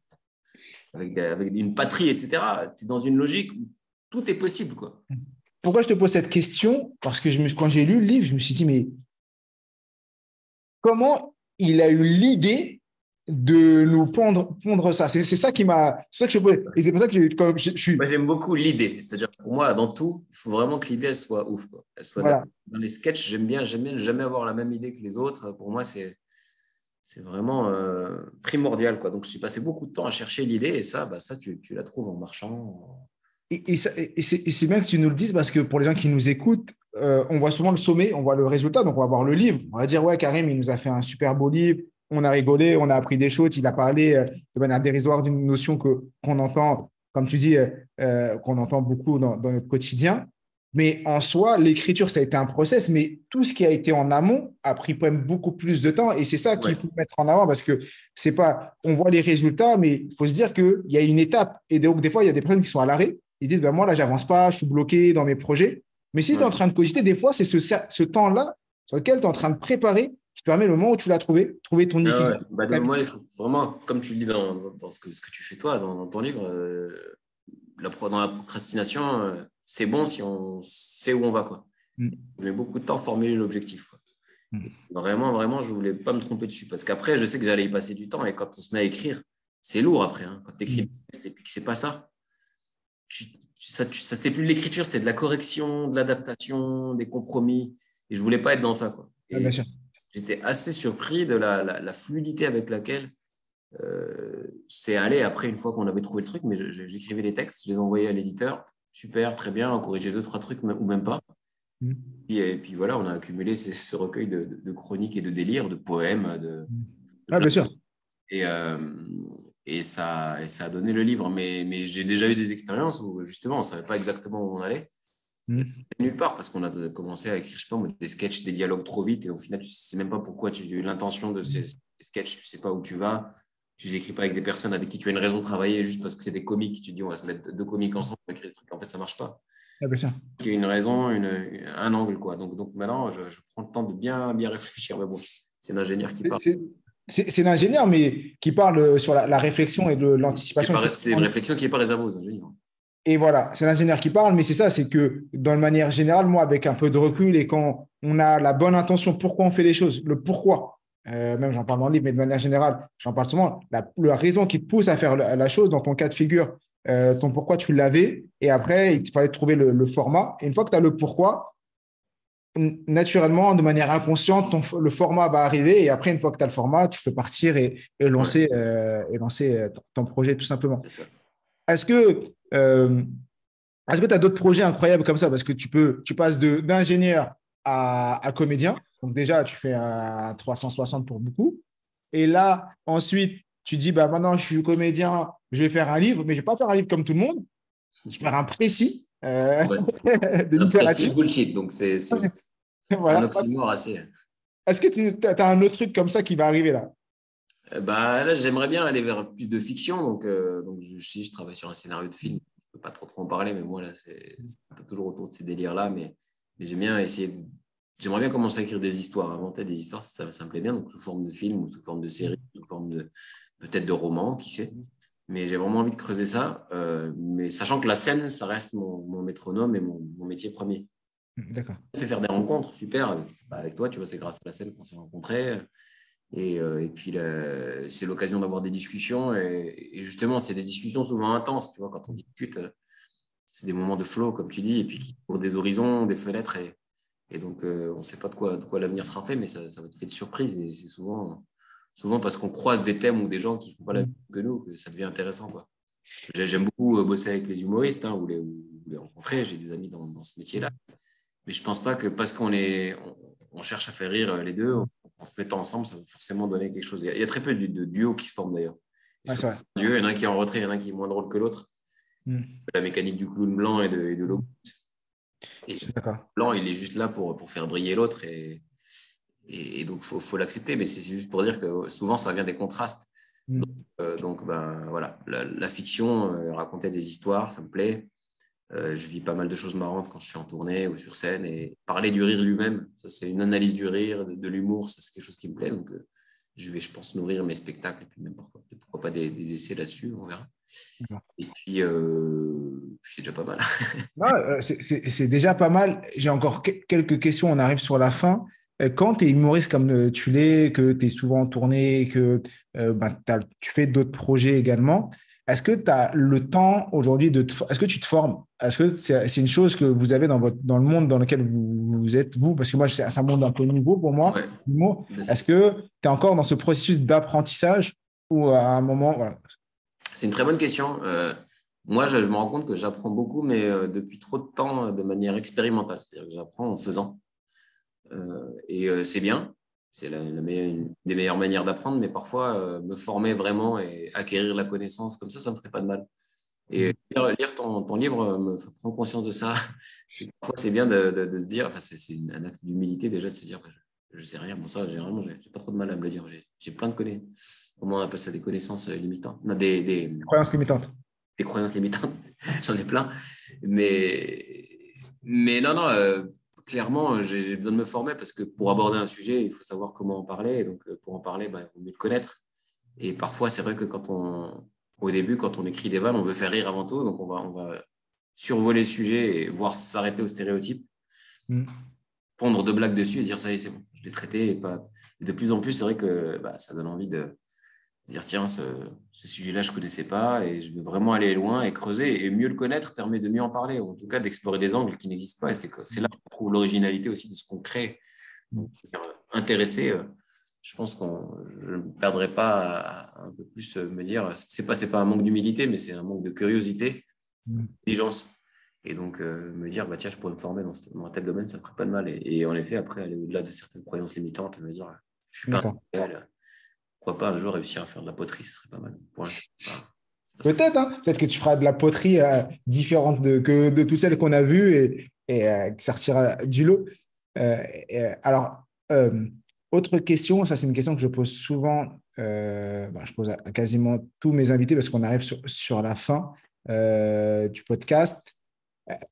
avec une patrie, etc., tu es dans une logique où tout est possible, quoi. Pourquoi je te pose cette question? Parce que quand j'ai lu le livre, je me suis dit, mais comment il a eu l'idée de nous pondre ça? C'est ça qui m'a. C'est ça que je pose. Et c'est pour ça que je suis. Moi, j'aime beaucoup l'idée. C'est-à-dire, pour moi, dans tout, il faut vraiment que l'idée soit ouf, quoi. Elle soit Voilà. Dans les sketchs, j'aime bien ne jamais avoir la même idée que les autres. Pour moi, c'est vraiment primordial, quoi. Donc, j'ai passé beaucoup de temps à chercher l'idée et ça, tu la trouves en marchant. Et c'est bien que tu nous le dises parce que pour les gens qui nous écoutent, on voit souvent le sommet, on voit le résultat, donc on va voir le livre. On va dire, ouais, Karim, il nous a fait un super beau livre, on a rigolé, on a appris des choses, il a parlé de manière dérisoire d'une notion qu'on entend, comme tu dis, qu'on entend beaucoup dans notre quotidien. Mais en soi, l'écriture, ça a été un process, mais tout ce qui a été en amont a pris quand même beaucoup plus de temps et c'est ça qu'il faut mettre en avant parce que c'est pas, on voit les résultats, mais il faut se dire qu'il y a une étape. Et donc, des fois, il y a des personnes qui sont à l'arrêt. Ils disent, moi, là, j'avance pas, je suis bloqué dans mes projets. Mais si tu es en train de cogiter, des fois, c'est ce temps-là sur lequel tu es en train de préparer qui te permet, le moment où tu l'as trouvé moi, il faut vraiment, comme tu le dis dans ce que tu fais toi, dans ton livre, dans la procrastination, c'est bon si on sait où on va, quoi. Je mets beaucoup de temps à formuler l'objectif, quoi. Mm. Vraiment, je ne voulais pas me tromper dessus parce qu'après, je sais que j'allais y passer du temps et quand on se met à écrire, c'est lourd après. Hein. Quand tu écris des textes et puis que ce n'est pas ça, ça c'est plus de l'écriture, c'est de la correction, de l'adaptation, des compromis. Et je ne voulais pas être dans ça, quoi. Ouais, bien Et sûr. j'étais assez surpris de la fluidité avec laquelle c'est allé après, une fois qu'on avait trouvé le truc. Mais j'écrivais les textes, je les envoyais à l'éditeur. Super, très bien, on corrigeait 2-3 trucs ou même pas. Mm. Et puis voilà, on a accumulé ce recueil de chroniques et de délires, de poèmes, de Ouais, plein bien de sûr. choses. Et, euh, et ça a donné le livre. Mais j'ai déjà eu des expériences où justement, on ne savait pas exactement où on allait. Et Mm. nulle part, parce qu'on a commencé à écrire, je sais pas, des sketchs, des dialogues trop vite. Et au final, tu ne sais même pas pourquoi l'intention de ces sketchs, tu ne sais pas où tu vas. Tu les écris pas avec des personnes avec qui tu as une raison de travailler juste parce que c'est des comiques. Tu dis, on va se mettre deux comiques ensemble pour écrire des trucs. En fait, ça ne marche pas. Ouais, bien sûr. Il y a une raison, un angle, quoi. Donc maintenant, je prends le temps de bien réfléchir. Mais bon, c'est l'ingénieur qui parle. C'est l'ingénieur, mais qui parle sur la réflexion et de l'anticipation. C'est une réflexion qui n'est pas réservée aux ingénieurs. Et voilà, c'est l'ingénieur qui parle, mais c'est ça, c'est que dans la manière générale, moi, avec un peu de recul et quand on a la bonne intention, pourquoi on fait les choses, le pourquoi, même j'en parle dans le livre, mais de manière générale, j'en parle souvent, la raison qui te pousse à faire la chose, dans ton cas de figure, ton pourquoi tu l'avais, et après, il fallait trouver le format. Et une fois que tu as le pourquoi, naturellement, de manière inconsciente, le format va arriver, et après, une fois que tu as le format, tu peux partir et lancer, ton projet tout simplement. C'est ça. Est-ce que est-ce que tu as d'autres projets incroyables comme ça? Parce que tu passes d'ingénieur à comédien. Donc déjà, tu fais un 360 pour beaucoup. Et là, ensuite, tu dis, bah, maintenant, je suis comédien, je vais faire un livre, mais je ne vais pas faire un livre comme tout le monde. Je vais faire un précis Ouais. de Un précis littérature. bullshit. Donc, c'est un Voilà. oxymore assez. Est-ce que tu as un autre truc comme ça qui va arriver là? Bah, là, j'aimerais bien aller vers plus de fiction. Donc je travaille sur un scénario de film. Je ne peux pas trop en parler, mais moi, là, c'est un peu toujours autour de ces délires-là. Mais j'aime bien essayer. J'aimerais bien commencer à écrire des histoires, inventer des histoires, ça me plaît bien. Donc, sous forme de film ou sous forme de série, sous forme peut-être de roman, qui sait. Mais j'ai vraiment envie de creuser ça. Mais sachant que la scène, ça reste mon métronome et mon métier premier. D'accord. Ça fait faire des rencontres, super. Avec toi, tu vois, c'est grâce à la scène qu'on s'est rencontrés. Et puis, c'est l'occasion d'avoir des discussions. Et justement, c'est des discussions souvent intenses. Tu vois, quand on discute, c'est des moments de flow, comme tu dis, et puis qui ouvrent des horizons, des fenêtres. Et donc, on ne sait pas de quoi l'avenir sera fait, mais ça va te faire de surprise. Et c'est souvent parce qu'on croise des thèmes ou des gens qui ne font pas la même que nous que ça devient intéressant, quoi. J'aime beaucoup bosser avec les humoristes, ou les rencontrer. J'ai des amis dans ce métier-là. Mais je ne pense pas que parce on cherche à faire rire les deux, en se mettant ensemble, ça va forcément donner quelque chose. Il y a très peu de duos qui se forment d'ailleurs. Ouais, c'est vrai. Il y en a un qui est en retrait, il y en a un qui est moins drôle que l'autre. C'est la mécanique du clown blanc et de l'autre. Et le blanc, il est juste là pour faire briller l'autre. Et donc, il faut l'accepter. Mais c'est juste pour dire que souvent, ça vient des contrastes. Donc voilà, la fiction, raconter des histoires, ça me plaît. Je vis pas mal de choses marrantes quand je suis en tournée ou sur scène. Et parler du rire lui-même, ça, c'est une analyse du rire, de l'humour, ça, c'est quelque chose qui me plaît. Donc, je vais, je pense, nourrir mes spectacles et puis même pourquoi pas des essais là-dessus, on verra. Et puis, c'est déjà pas mal. C'est déjà pas mal. J'ai encore quelques questions. On arrive sur la fin. Quand tu es humoriste comme tu l'es, que tu es souvent en tournée, que tu fais d'autres projets également, est-ce que tu as le temps aujourd'hui est-ce que tu te formes? Est-ce que c'est une chose que vous avez dans le monde dans lequel vous êtes, vous? Parce que moi, c'est un monde un peu nouveau pour moi. Ouais. Est-ce que tu es encore dans ce processus d'apprentissage ou à un moment, voilà. C'est une très bonne question. Moi, je me rends compte que j'apprends beaucoup, mais depuis trop de temps, de manière expérimentale. C'est-à-dire que j'apprends en faisant. Et c'est bien. C'est une des meilleures manières d'apprendre, mais parfois, me former vraiment et acquérir la connaissance, comme ça ne me ferait pas de mal. Et lire ton livre me prend conscience de ça. Parfois, c'est bien de se dire, c'est un acte d'humilité déjà, de se dire, je ne sais rien. Bon, ça, généralement, je n'ai pas trop de mal à me le dire. J'ai plein de connaissances. Comment on appelle ça? Des connaissances limitantes. Non, des croyances limitantes. Des croyances limitantes. J'en ai plein. Mais non, clairement, j'ai besoin de me former parce que pour aborder un sujet, il faut savoir comment en parler. Et donc, pour en parler, il vaut mieux le connaître. Et parfois, c'est vrai que au début, quand on écrit des vannes, on veut faire rire avant tout. Donc, on va survoler le sujet et voir s'arrêter aux stéréotypes. pondre 2 blagues dessus et dire ça y est, c'est bon, je l'ai traité. Et de plus en plus, c'est vrai que ça donne envie de dire tiens, ce sujet-là, je ne connaissais pas et je veux vraiment aller loin et creuser. Et mieux le connaître permet de mieux en parler, ou en tout cas d'explorer des angles qui n'existent pas. Et c'est là qu'on trouve l'originalité aussi de ce qu'on crée. Donc, intéressé, je pense que je ne perdrai pas à un peu plus me dire c'est pas un manque d'humilité, mais c'est un manque de curiosité, d'exigence. Et donc, me dire, tiens, je pourrais me former dans un tel domaine, ça ne ferait pas de mal. Et en effet, après, aller au-delà de certaines croyances limitantes, me dire, je ne suis pas un idéal. Pourquoi pas un jour réussir à faire de la poterie, ce serait pas mal. Pour l'instant, peut-être, hein. Peut-être que tu feras de la poterie différente que de toutes celles qu'on a vues et qui sortira du lot. Alors, autre question, ça c'est une question que je pose souvent, je pose à quasiment tous mes invités parce qu'on arrive sur la fin du podcast.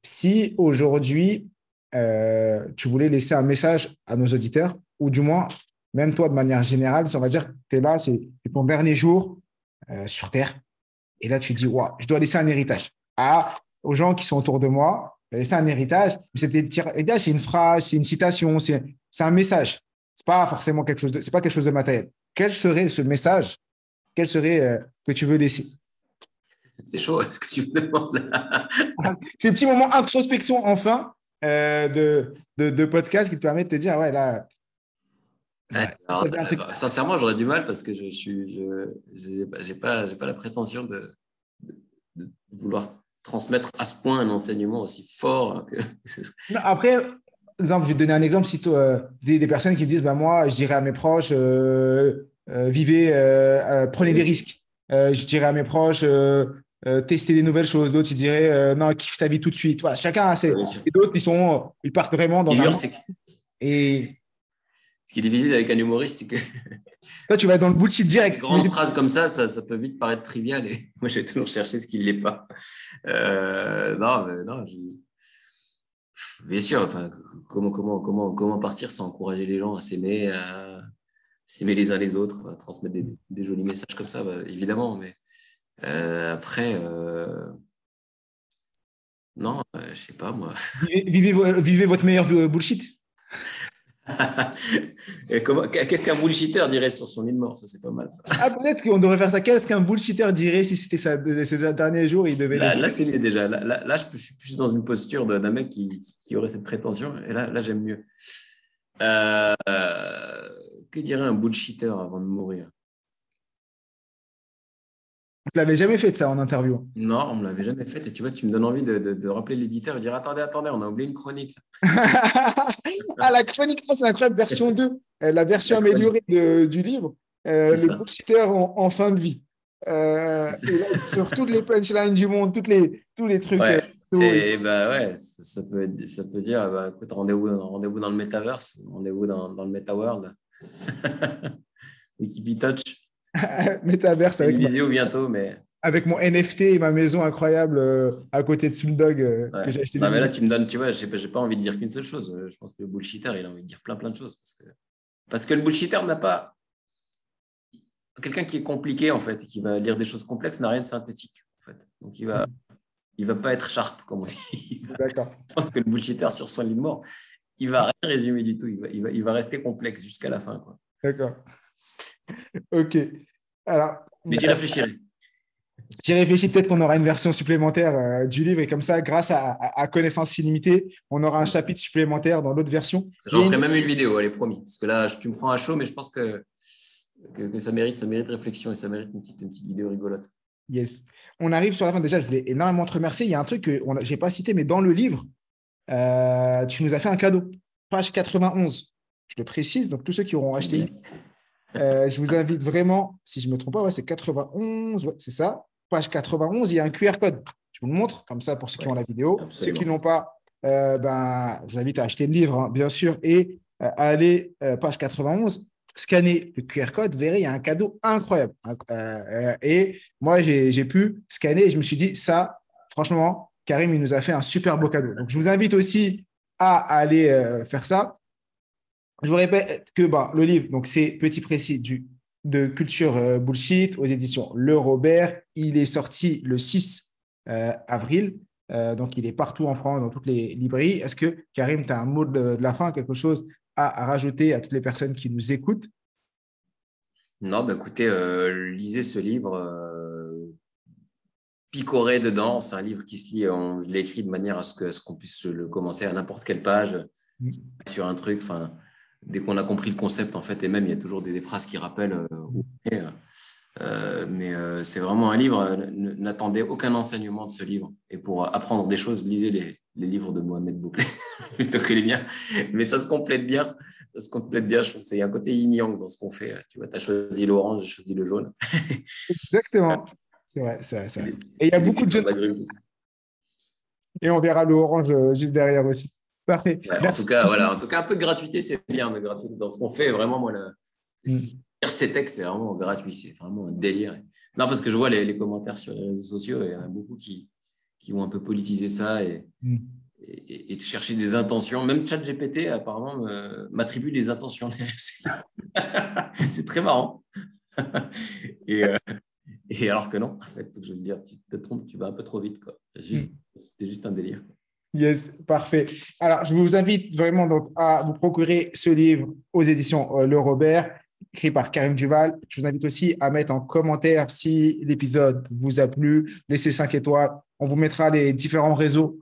Si aujourd'hui, tu voulais laisser un message à nos auditeurs, ou du moins, même toi de manière générale, on va dire que tu es là, c'est ton dernier jour sur Terre, et là tu dis, wow, je dois laisser un héritage aux gens qui sont autour de moi, laisser un héritage. C'est une phrase, c'est une citation, c'est un message. C'est pas forcément c'est pas quelque chose de matériel. Quel serait ce message? Quel serait que tu veux laisser? C'est chaud, est-ce que tu me demandes là? C'est un petit moment introspection enfin de podcast qui te permet de te dire, ouais, là. Alors, sincèrement, j'aurais du mal parce que j'ai pas la prétention de vouloir transmettre à ce point un enseignement aussi fort. Après, exemple, je vais te donner un exemple. Si des personnes qui me disent, moi, je dirais à mes proches, vivez, prenez des risques. Je dirais à mes proches, tester des nouvelles choses. D'autres, ils diraient, non, kiffe ta vie tout de suite. Voilà, chacun a ses. Et d'autres, ils partent vraiment dans un. Et ce qui est difficile avec un humoriste, c'est que. Toi, tu vas être dans le bullshit direct. Une grande phrase comme ça peut vite paraître trivial. Et moi, j'ai toujours cherché ce qui ne l'est pas. Non. Bien sûr, comment partir sans encourager les gens à s'aimer, les uns les autres, à transmettre des jolis messages comme ça, évidemment. Mais après, non, je sais pas moi. Vivez votre meilleur bullshit. Qu'est-ce qu'un bullshitter dirait sur son lit de mort? Ça, c'est pas mal. Ça. Peut-être qu'on devrait faire ça. Qu'est-ce qu'un bullshitter dirait si c'était ses derniers jours, il devait là, c'est mieux déjà. Là, je suis plus dans une posture d'un mec qui aurait cette prétention. Et là j'aime mieux. Que dirait un bullshitter avant de mourir? Tu l'avais jamais fait de ça en interview? Non, on ne me l'avait jamais fait. Et tu vois, tu me donnes envie de rappeler l'éditeur et de dire attendez, on a oublié une chronique. La chronique, c'est incroyable, version 2, la version améliorée du livre, le bullshitter en fin de vie. Et là, sur toutes les punchlines du monde, tous les trucs. Ouais. Ça peut dire écoute, rendez-vous dans le metaverse, rendez-vous dans le metaworld. Wikipitouch. Metaverse avec une vidéo bientôt, mais avec mon NFT et ma maison incroyable à côté de Sundog que j'ai acheté. Non, mais là, tu me donnes, tu vois, j'ai pas envie de dire qu'une seule chose. Je pense que le bullshitter, il a envie de dire plein de choses. Parce que le bullshitter n'a pas. Quelqu'un qui est compliqué, en fait, et qui va lire des choses complexes, n'a rien de synthétique, en fait. Donc, il va pas être sharp, comme on dit. D'accord. Je pense que le bullshitter sur son lit de mort, il va rien résumer du tout. Il va rester complexe jusqu'à la fin, quoi. D'accord. Ok. Alors, mais j'y réfléchirai. J'y réfléchis, peut-être qu'on aura une version supplémentaire du livre et comme ça, grâce à Connaissance illimitée, on aura un chapitre supplémentaire dans l'autre version. J'en ferai même une vidéo, allez, promis. Parce que là, tu me prends à chaud, mais je pense que ça mérite réflexion et ça mérite une petite vidéo rigolote. Yes. On arrive sur la fin. Déjà, je voulais énormément te remercier. Il y a un truc que je n'ai pas cité, mais dans le livre, tu nous as fait un cadeau. Page 91. Je le précise, donc tous ceux qui auront acheté le livre. Je vous invite vraiment, si je ne me trompe pas, c'est 91, c'est ça. Page 91, il y a un QR code. Je vous le montre, comme ça, pour ceux qui ont la vidéo. Absolument. Ceux qui ne l'ont pas, je vous invite à acheter le livre, bien sûr, et à aller, page 91, scanner le QR code, vous verrez, il y a un cadeau incroyable. Et moi, j'ai pu scanner et je me suis dit, ça, franchement, Karim, il nous a fait un super beau cadeau. Donc, je vous invite aussi à aller faire ça. Je vous répète que le livre, donc c'est Petit Précis de Culture Bullshit aux éditions Le Robert. Il est sorti le 6 avril. Donc, il est partout en France, dans toutes les librairies. Est-ce que, Karim, tu as un mot de la fin, quelque chose à rajouter à toutes les personnes qui nous écoutent? Non, bah, écoutez, lisez ce livre, picorez dedans. C'est un livre qui se lit, je l'ai écrit de manière à ce qu'on puisse le commencer à n'importe quelle page, sur un truc. Enfin, dès qu'on a compris le concept, en fait, et même il y a toujours des phrases qui rappellent où on est. Mais c'est vraiment un livre. N'attendez aucun enseignement de ce livre. Et pour apprendre des choses, lisez les livres de Mohamed Bouclé plutôt que les miens. Mais ça se complète bien. Ça se complète bien. Je trouve qu'il y a un côté yin-yang dans ce qu'on fait. Tu vois, tu as choisi l'orange, j'ai choisi le jaune. Exactement. C'est vrai, c'est vrai, c'est vrai. Et il y a C'est des beaucoup de putains jeunes. d'agrumes. Et on verra le orange juste derrière aussi. Parfait. Ouais, en tout Merci. cas, voilà. En tout cas, un peu de gratuité, c'est bien. De gratuité dans ce qu'on fait. Vraiment, moi, Mm. lire ces textes, c'est vraiment gratuit. C'est vraiment un délire. Non, parce que je vois les commentaires sur les réseaux sociaux et il y en a beaucoup qui vont un peu politiser ça Mm. et de chercher des intentions. Même ChatGPT, apparemment, m'attribue des intentions. C'est très marrant. et, euh, et alors que non, en fait, je veux dire, tu te trompes, tu vas un peu trop vite, quoi. C'était juste un délire, quoi. Yes, parfait. Alors, je vous invite vraiment donc à vous procurer ce livre aux éditions Le Robert, écrit par Karim Duval. Je vous invite aussi à mettre en commentaire si l'épisode vous a plu, laissez 5 étoiles. On vous mettra les différents réseaux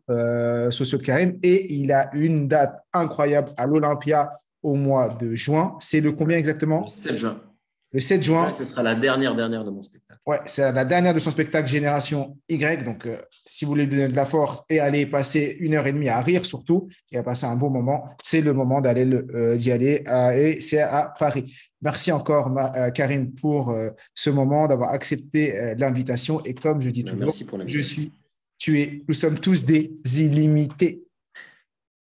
sociaux de Karim et il a une date incroyable à l'Olympia au mois de juin. C'est le combien Le exactement? 7 juin. Le 7 Ouais, juin. ce sera la dernière de mon spectacle. Ouais, c'est la dernière de son spectacle Génération Y. Donc, si vous voulez lui donner de la force et aller passer 1 heure et demie à rire surtout et à passer un bon moment, c'est le moment d'y aller. Et c'est à Paris. Merci encore, Karim, pour ce moment, d'avoir accepté l'invitation. Et comme je dis toujours, Merci pour l'invitation. tu es, nous sommes tous des illimités.